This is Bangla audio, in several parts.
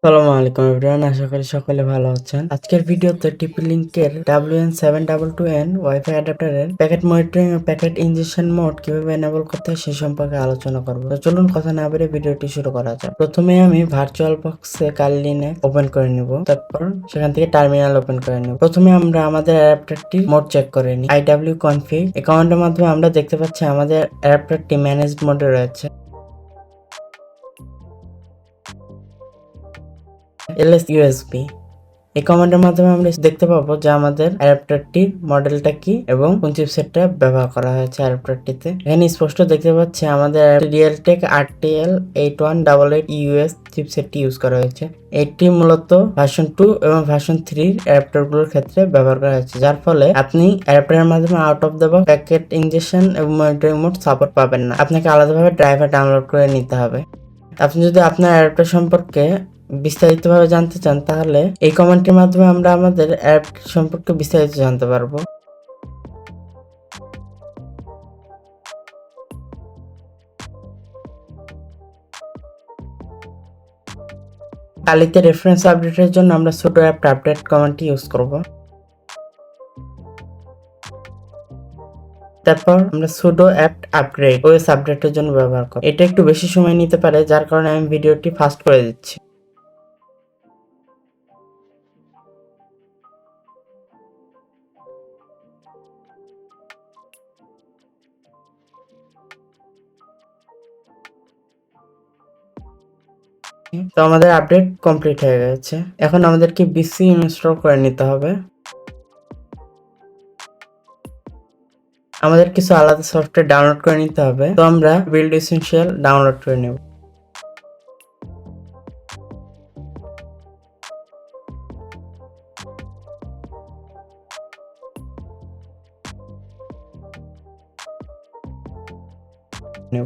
আসসালামু আলাইকুম এভরিওয়ান, আশা করি সকলে ভালো আছেন। আজকের ভিডিওতে টিপি লিংকের WN722n ওয়াইফাই অ্যাডাপ্টারের প্যাকেট মনিটরিং ও প্যাকেট ইনজেকশন মোড কিভাবে এনেবল করতে হয় সে সম্পর্কে আলোচনা করব। তো চলুন কথা না বেরিয়ে ভিডিওটি শুরু করা যাক। প্রথমে আমি ভার্চুয়াল বক্সে কাল লিনাক্স ওপেন করে নিব, তারপর সেখান থেকে টার্মিনাল ওপেন করে নিব। প্রথমে আমরা আমাদের অ্যাডাপ্টারটির মোড চেক করে নিই। iwconfig এই কমান্ডের মাধ্যমে আমরা দেখতে পাচ্ছি আমাদের অ্যাডাপ্টারটি ম্যানেজড মোডে রয়েছে। ls-usb এই কমান্ডের মাধ্যমে আমরা দেখতে পাবো যে আমাদের অ্যাডাপ্টারটির মডেলটা কি এবং কোন চিপসেটটা ব্যবহার করা হয়েছে অ্যাডাপ্টারটিতে। এখানে স্পষ্ট দেখতে পাচ্ছি আমাদের realtek RTL8188US চিপসেটটি ইউজ করা হয়েছে। এটি মূলত ভার্সন 2 এবং ভার্সন 3 অ্যাডাপ্টারগুলোর ক্ষেত্রে ব্যবহার করা হয়েছে, যার ফলে আপনি অ্যাডাপ্টারের মাধ্যমে out of the box packet injection এবং মনিটরিং মোড সাপোর্ট পাবেন না। আপনাকে আলাদাভাবে ড্রাইভার ডাউনলোড করে নিতে হবে। আপনি যদি আপনার অ্যাডাপ্টার সম্পর্কে বিস্তারিতভাবে জানতে চান, তাহলে এই কমেন্টের মাধ্যমে আমরা আমাদের অ্যাপ সম্পর্কে বিস্তারিত জানতে পারবো। কালিতে রেফারেন্স আপডেটের জন্য আমরা sudo apt-get কমান্ডটি ইউজ করব। তারপর আমরা sudo apt-upgrade OS আপডেটের জন্য ব্যবহার করব। এটা একটু বেশি সময় নিতে পারে, যার কারণে আমি ভিডিওটি ফাস্ট করে দিচ্ছি। তো আমাদের আপডেট কমপ্লিট হয়ে গেছে। এখন আমাদেরকে বিসি ইনস্টল করে নিতে হবে। আমাদের কিছু আলাদা সফটওয়্যার ডাউনলোড করে নিতে হবে। তো আমরা বিল্ড এসেনশিয়াল ডাউনলোড করে নেব।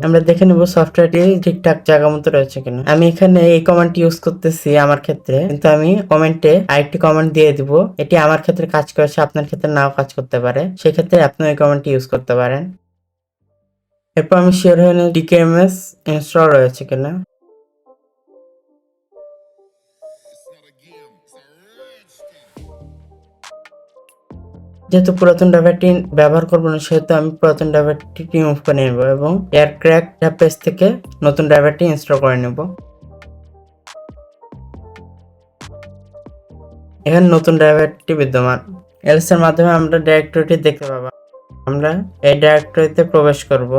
আমরা দেখে নেব সফটওয়্যারটি ঠিকঠাক জায়গা মতো রয়েছে কিনা। আমি এখানে এই কমান্ডটি ইউজ করতেছি আমার ক্ষেত্রে, কিন্তু আমি কমেন্টে আরেকটি কমান্ড দিয়ে দিব। এটি আমার ক্ষেত্রে কাজ করেছে, আপনার ক্ষেত্রে নাও কাজ করতে পারে, সেক্ষেত্রে আপনি ওই কমান্ডটি ইউজ করতে পারেন। এরপর আমি শিওর হয়ে নেব dkms ইনস্টল রয়েছে কিনা। যেহেতু পুরাতন ড্রাইভারটি ব্যবহার করবো না, সেহেতু আমি পুরাতন ড্রাইভারটি রিমুভ করে নেব এবং এয়ারক্র্যাক পেজ থেকে নতুন ড্রাইভারটি ইনস্টল করে নেব। এখানে নতুন ড্রাইভারটি বিদ্যমান। এলএস এর মাধ্যমে আমরা ডাইরেক্টরিটি দেখতে পাবো। আমরা এই ডাইরেক্টরিতে প্রবেশ করব।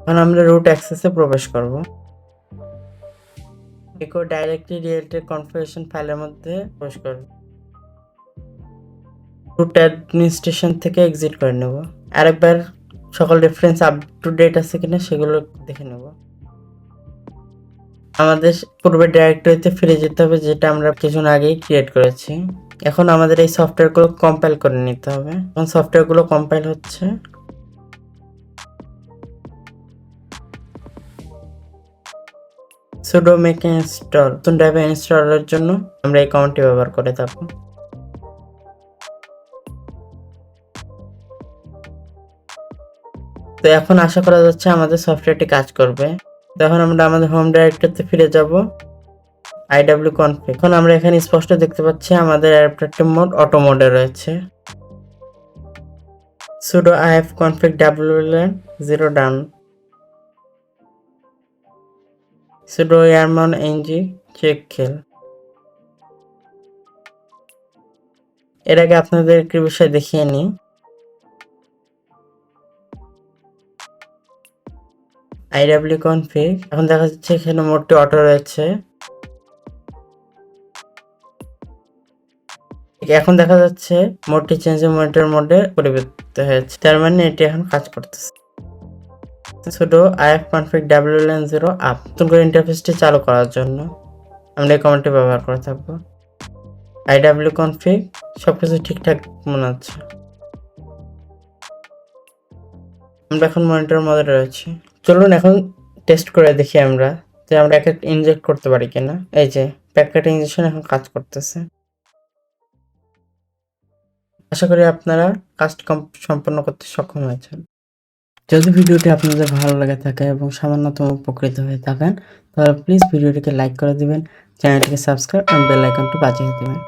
এখন আমরা রুট অ্যাক্সেসে প্রবেশ করব। এরপর ডাইরেক্টলি realtek কনফিগারেশন ফাইলের মধ্যে প্রবেশ করব। রুট অ্যাডমিনিস্ট্রেশন থেকে এক্সিট করে নেব। আরেকবার সকল রেফারেন্স আপ টু ডেট আছে কিনা সেগুলো দেখে নেব। আমাদের পূর্বে ডাইরেক্টরিতে ফিরে যেতে হবে, যেটা আমরা কিছুক্ষণ আগেই ক্রিয়েট করেছি। এখন আমাদের এই সফটওয়্যারগুলো কম্পাইল করে নিতে হবে। এখন সফটওয়্যারগুলো কম্পাইল হচ্ছে। sudo make install নতুন ড্রাইভার ইনস্টলের জন্য আমরা এই কমান্ডটি ব্যবহার করে থাকবো। তো এখন আশা করা যাচ্ছে আমাদের সফটওয়্যারটি কাজ করবে। তখন আমরা আমাদের হোম ডাইরেক্টরিতে ফিরে যাব। iwconfig এখন আমরা এখানে স্পষ্ট দেখতে পাচ্ছি আমাদের অ্যাডাপ্টারটি মোড অটো মোডে রয়েছে। sudo ifconfig WN0 ডান, sudo airmon-ng চেক খেল। এর আগে আপনাদের একটি বিষয় দেখিয়ে নিই। iwconfig এখন দেখা যাচ্ছে এখানে মোডটি অটো রয়েছে। এখন দেখা যাচ্ছে মোডটি চেঞ্জ মনিটর মোডে পরিবর্তিত হয়েছে, তার মানে এটি এখন কাজ করতেছে। sudo ifconfig WN0 আপ নতুন করে ইন্টারফেসটি চালু করার জন্য আমরা এই কমান্ডটি ব্যবহার করে থাকবো। iwconfig সবকিছু ঠিকঠাক মনে হচ্ছে। আমরা এখন মনিটর মোডে রয়েছি। চলুন এখন টেস্ট করে দেখি আমরা যে আমরা প্যাকেট ইনজেক্ট করতে পারি কিনা। এই যে প্যাকেট ইনজেকশন এখন কাজ করতেছে। আশা করি আপনারা কাজটি সম্পন্ন করতে সক্ষম হয়েছেন। যদি ভিডিওটি আপনাদের ভালো লাগে থাকে এবং সামান্যতম উপকৃত হয়ে থাকেন তাহলে প্লিজ ভিডিওটিকে লাইক করে দিবেন, চ্যানেলটিকে সাবস্ক্রাইব এবং বেল আইকনটি বাজিয়ে দিবেন।